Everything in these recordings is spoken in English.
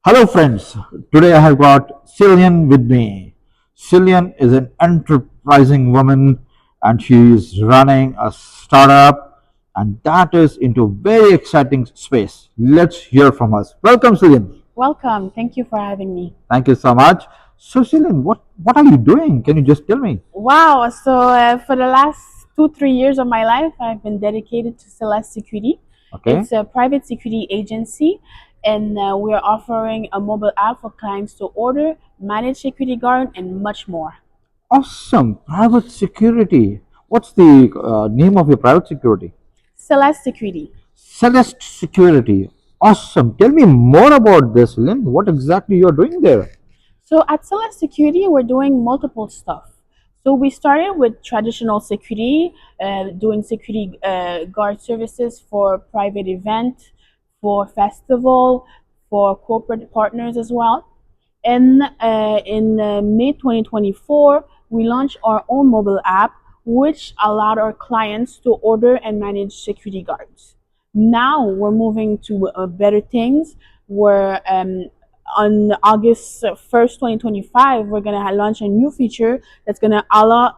Hello friends, today I have got Sylienne with me. Sylienne is an enterprising woman and she is running a startup and that is into very exciting space. Let's hear from us. Welcome Sylienne. Welcome. Thank you for having me. Thank you so much. So Sylienne, what are you doing? Can you just tell me? Wow. So for the last 2, 3 years of my life, I've been dedicated to SELEST Security. Okay. It's a private security agency, and we're offering a mobile app for clients to order, manage security guard, and much more. Awesome. Private security. What's the name of your private security? SELEST Security. Celeste Security. Awesome. Tell me more about this, Lynn. What exactly you're doing there? So at SELEST Security, we're doing multiple stuff. So we started with traditional security, doing security guard services for private event, for festival, for corporate partners as well. And in May 2024, we launched our own mobile app, which allowed our clients to order and manage security guards. Now we're moving to better things. We're on August 1st, 2025, we're going to launch a new feature that's going to allow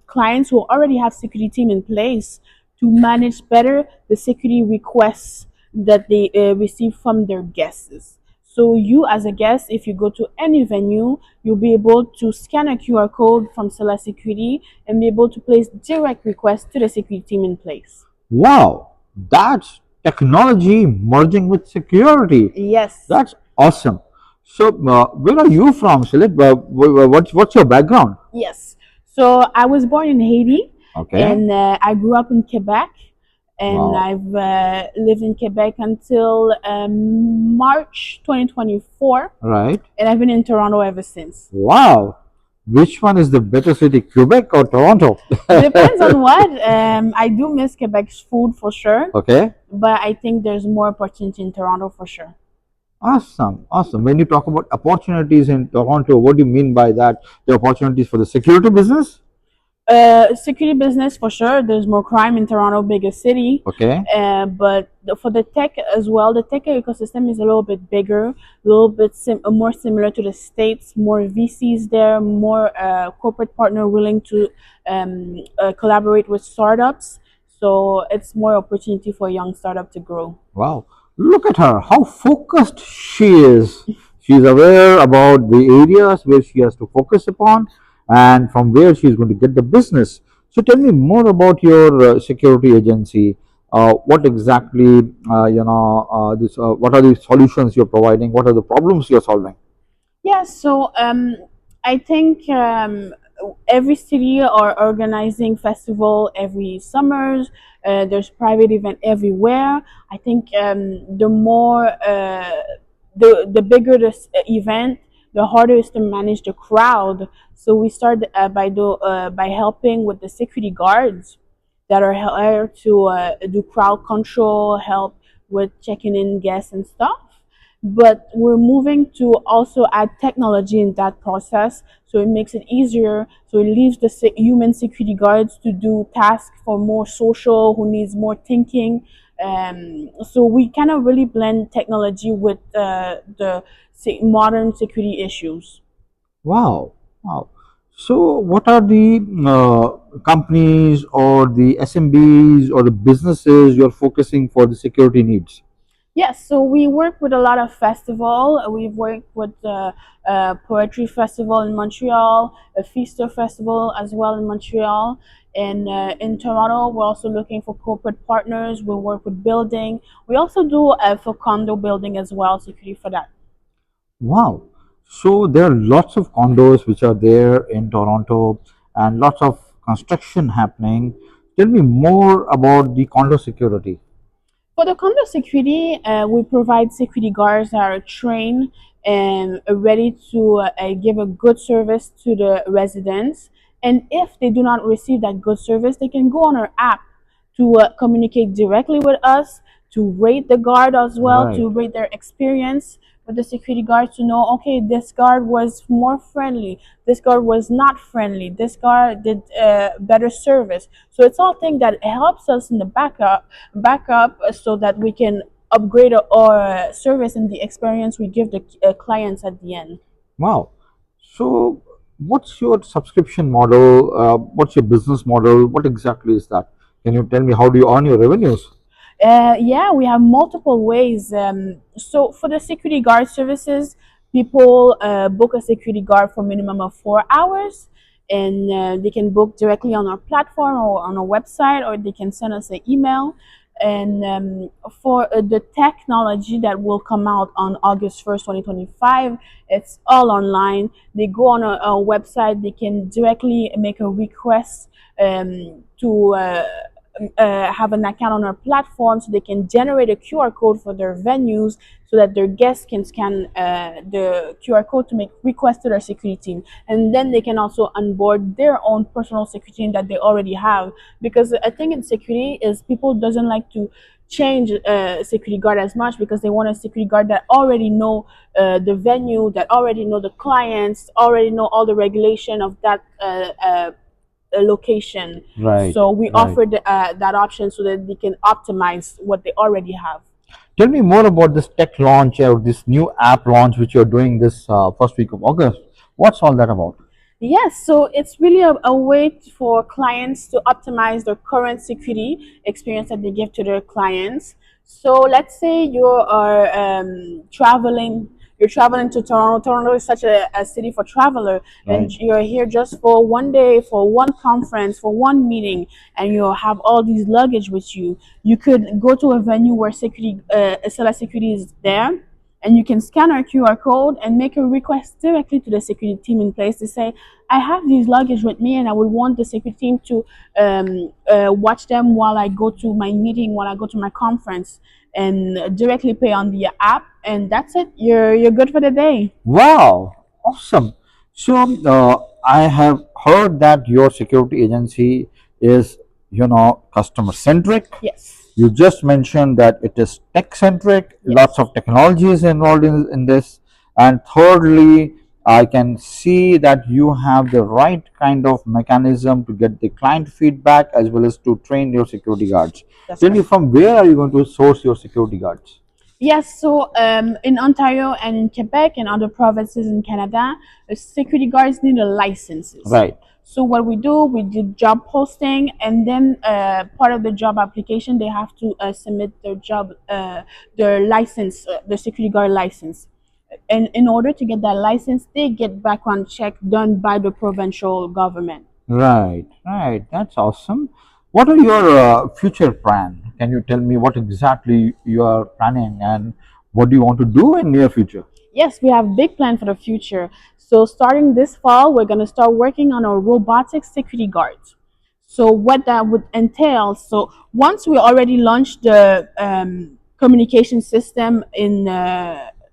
clients who already have security team in place to manage better the security requests that they receive from their guests. So you as a guest, if you go to any venue, you'll be able to scan a QR code from Celeste Security and be able to place direct requests to the security team in place. Wow, that's technology merging with security. Yes. That's awesome. So, where are you from, Silip? What's your background? Yes. So I was born in Haiti, Okay. and I grew up in Quebec, and Wow. I've lived in Quebec until March 2024, Right. and I've been in Toronto ever since. Wow. Which one is the better city, Quebec or Toronto? Depends on what. I do miss Quebec's food for sure, Okay. but I think there's more opportunity in Toronto for sure. Awesome. Awesome. When you talk about opportunities in Toronto, what do you mean by that? The opportunities for the security business? Security business for sure. There's more crime in Toronto, biggest city. Okay. For the tech as well, the tech ecosystem is a little bit bigger, a little bit more similar to the states. More VCs there, more corporate partner willing to collaborate with startups. So it's more opportunity for a young startup to grow. Wow. Look at her, how focused she is. She's aware about the areas where she has to focus upon and from where she's going to get the business. So tell me more about your security agency. What exactly, what are the solutions you're providing? What are the problems you're solving? Yeah, so I think every city are organizing festival every summers. There's private event everywhere. I think the bigger the event, the harder it is to manage the crowd. So we start by helping with the security guards that are here to do crowd control, help with checking in guests and stuff. But we're moving to also add technology in that process, so it makes it easier. So it leaves the human security guards to do tasks for more social, who needs more thinking. So we kind of really blend technology with the modern security issues. Wow. Wow. So what are the companies or the SMBs or the businesses you're focusing for the security needs? Yes, so we work with a lot of festival. We've worked with the poetry festival in Montreal, a Feaster festival as well in Montreal, and in Toronto we're also looking for corporate partners. We work with building. We also do for condo building as well, security for that. Wow. So there are lots of condos which are there in Toronto and lots of construction happening. Tell me more about the condo security. For the condo security, we provide security guards that are trained and ready to give a good service to the residents. And if they do not receive that good service, they can go on our app to communicate directly with us, to rate the guard as well, Right. to rate their experience with the security guard, to know, okay, this guard was more friendly, this guard was not friendly, this guard did better service. So it's all things that helps us in the backup so that we can upgrade our service and the experience we give the clients at the end. Wow. So, what's your subscription model? What's your business model? What exactly is that? Can you tell me how do you earn your revenues? Yeah, we have multiple ways. So for the security guard services, people book a security guard for minimum of 4 hours, and they can book directly on our platform or on our website, or they can send us an email. And for the technology that will come out on August 1st, 2025, it's all online. They go on a website, they can directly make a request to have an account on our platform, so they can generate a QR code for their venues so that their guests can scan the QR code to make requests to their security team. And then they can also onboard their own personal security team that they already have. Because I think in security is people doesn't like to change security guard as much because they want a security guard that already know the venue, that already know the clients, already know all the regulation of that location. Right, So we right. offer that option so that they can optimize what they already have. Tell me more about this tech launch or this new app launch which you're doing this first week of August. What's all that about? Yes, so it's really a way for clients to optimize their current security experience that they give to their clients. So let's say you are traveling, you're traveling to Toronto. Toronto is such a city for traveler, and Right. you're here just for one day, for one conference, for one meeting, and you have all these luggage with you. You could go to a venue where security, SELEST Security is there, and you can scan our QR code and make a request directly to the security team in place to say, I have these luggage with me and I would want the security team to watch them while I go to my meeting, while I go to my conference, and directly pay on the app. And that's it. You're good for the day. Wow, awesome. So, I have heard that your security agency is, customer centric. Yes. You just mentioned that it is tech centric, lots Yes. of technology is involved in this. And thirdly, I can see that you have the right kind of mechanism to get the client feedback as well as to train your security guards. That's Tell me, correct. from where are you going to source your security guards? Yes, so in Ontario and in Quebec and other provinces in Canada, security guards need a licenses. Right. So what we do job posting, and then part of the job application, they have to submit their license, their security guard license. And in order to get that license, they get background check done by the provincial government. Right, right. That's awesome. What are your future plan? Can you tell me what exactly you are planning and what do you want to do in near future? Yes, we have big plan for the future. So starting this fall, we're gonna start working on our robotic security guards. So what that would entail. So once we already launched the communication system in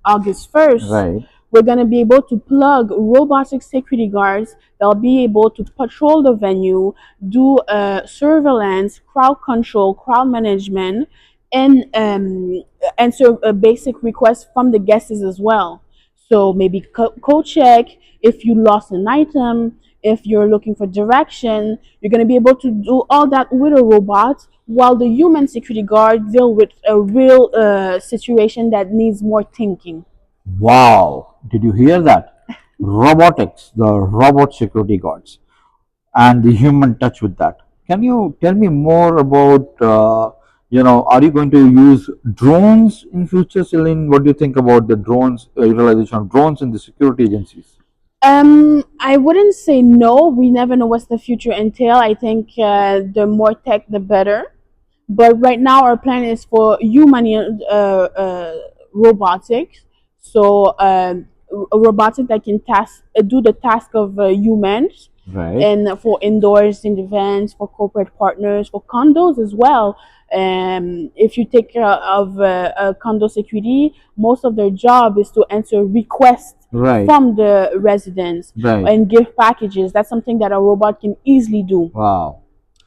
August 1st, Right, we're gonna be able to plug robotic security guards that'll be able to patrol the venue, do surveillance, crowd control, crowd management, and answer a basic request from the guests as well. So maybe code check if you lost an item, if you're looking for direction, you're going to be able to do all that with a robot while the human security guard deal with a real situation that needs more thinking. wow, did you hear that? Robotics, the robot security guards, and the human touch with that. Can you tell me more about, are you going to use drones in future, Celine? What do you think about the drones, utilization of drones in the security agencies? I wouldn't say no. We never know what's the future entail. I think the more tech, the better. But right now, our plan is for human robotics. So a robotic that can do the task of humans, Right. and for indoors in events, for corporate partners, for condos as well. If you take care of condo security, most of their job is to answer requests Right. from the residents Right. and give packages. That's something that a robot can easily do. Wow.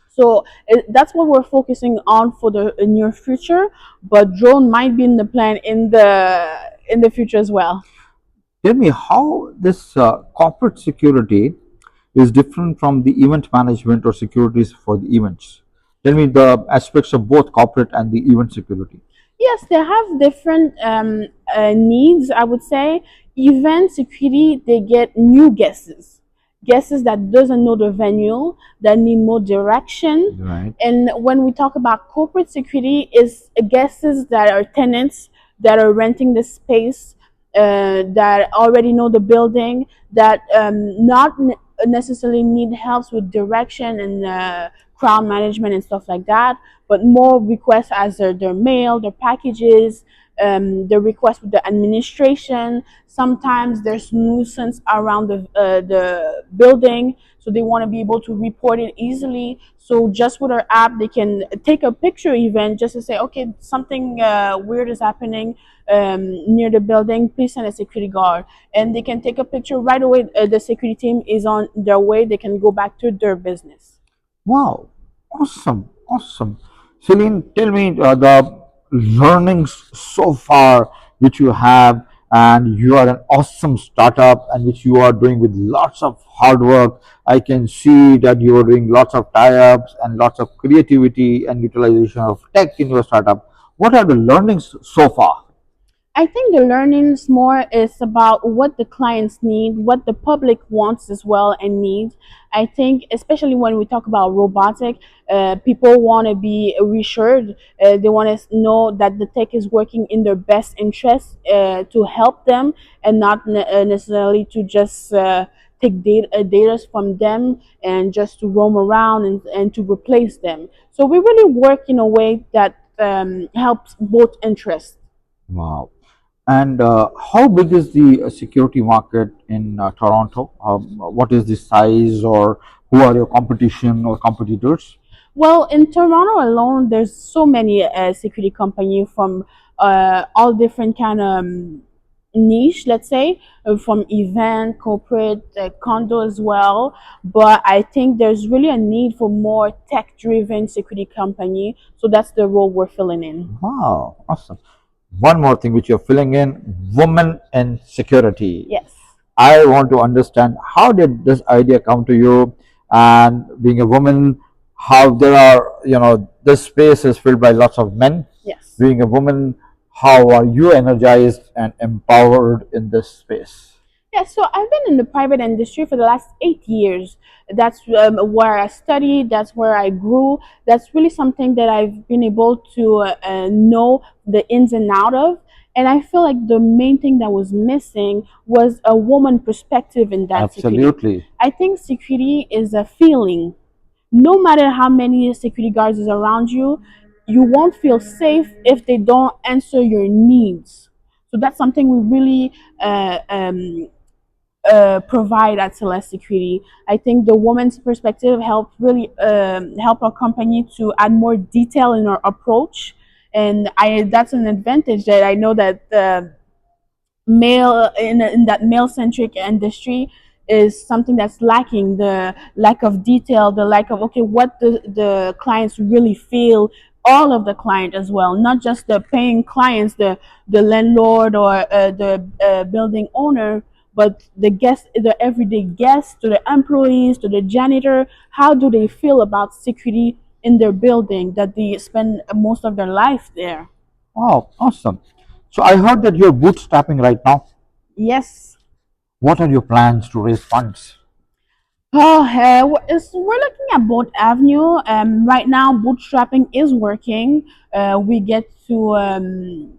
So that's what we're focusing on for the near future. But drone might be in the plan in the future as well. Tell me how this corporate security is different from the event management or securities for the events. Tell me the aspects of both corporate and the event security. Yes, they have different needs. I would say event security, they get new guests, guests that doesn't know the venue, that need more direction. Right. And when we talk about corporate security, is guests that are tenants that are renting the space, that already know the building, that not necessarily need helps with direction and crowd management and stuff like that, but more requests as their mail, their packages, the request with the administration. Sometimes there's nuisance around the building, so they want to be able to report it easily. So just with our app, they can take a picture even just to say, okay, something weird is happening near the building. Please send a security guard, and they can take a picture right away. The security team is on their way. They can go back to their business. Wow, awesome, awesome. Sylienne, tell me the learnings so far which you have, and you are an awesome startup, and which you are doing with lots of hard work. I can see that you are doing lots of tie-ups and lots of creativity and utilization of tech in your startup. What are the learnings so far? I think the learnings more is about what the clients need, what the public wants as well and needs. I think, especially when we talk about robotic, people want to be reassured. They want to know that the tech is working in their best interest to help them, and not necessarily to just take data from them and just to roam around and to replace them. So we really work in a way that helps both interests. Wow. And how big is the security market in Toronto? What is the size, or who are your competition or competitors? Well, in Toronto alone, there's so many security company from all different kind of niche, let's say, from event, corporate, condo as well. But I think there's really a need for more tech-driven security company. So that's the role we're filling in. Wow, awesome. One more thing which you're filling in, women in security. Yes. I want to understand, how did this idea come to you? And being a woman, how there are, this space is filled by lots of men. Yes. Being a woman, how are you energized and empowered in this space? Yeah, so I've been in the private industry for the last 8 years. That's where I studied, that's where I grew. That's really something that I've been able to know the ins and out of. And I feel like the main thing that was missing was a woman perspective in that security. Absolutely. I think security is a feeling. No matter how many security guards is around you, you won't feel safe if they don't answer your needs. So that's something we really provide at SELEST Security. I think the woman's perspective helped really help our company to add more detail in our approach, and I that's an advantage that I know that male in that male centric industry is something that's lacking, the lack of detail, the lack of okay what the clients really feel, all of the client as well, not just the paying clients, the landlord or the building owner, but the guest, the everyday guest, to the employees, to the janitor. How do they feel about security in their building that they spend most of their life there? Wow, awesome. So I heard that you're bootstrapping right now. Yes. What are your plans to raise funds? Oh, we're looking at both avenue. Right now, bootstrapping is working. We get to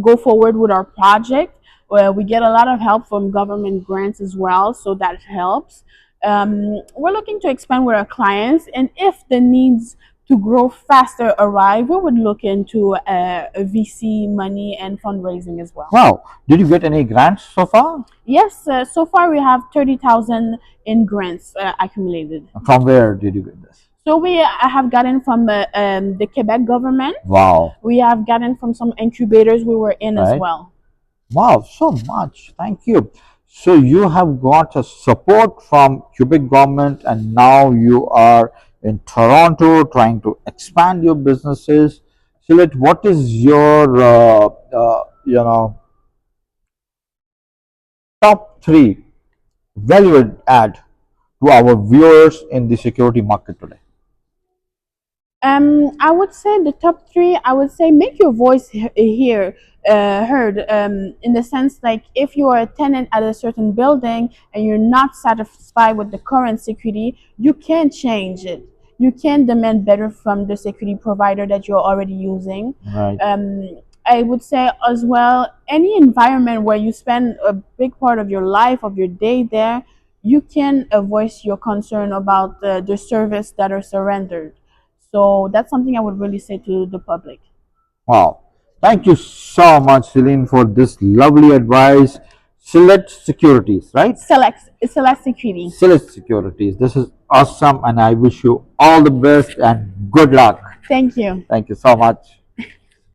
go forward with our project. We get a lot of help from government grants as well, so that helps. We're looking to expand with our clients, and if the needs to grow faster arrive, we would look into VC money and fundraising as well. Wow, did you get any grants so far? Yes, so far we have 30,000 in grants accumulated. From where did you get this? So we have gotten from the Quebec government. Wow, We have gotten from some incubators we were in as right? well. Wow, so much. Thank you. So you have got a support from Quebec government, and now you are in Toronto trying to expand your businesses. Sylienne, what is your top three value add to our viewers in the security market today? I would say the top three. I would say make your voice heard. In the sense like if you are a tenant at a certain building and you're not satisfied with the current security, you can change it. You can demand better from the security provider that you're already using. Right. I would say as well, any environment where you spend a big part of your life, of your day there, you can voice your concern about the service that are surrendered. So that's something I would really say to the public. Wow. Thank you so much, Sylienne, for this lovely advice. Select Securities, right? Select security. Select Securities. This is awesome, and I wish you all the best and good luck. Thank you. Thank you so much.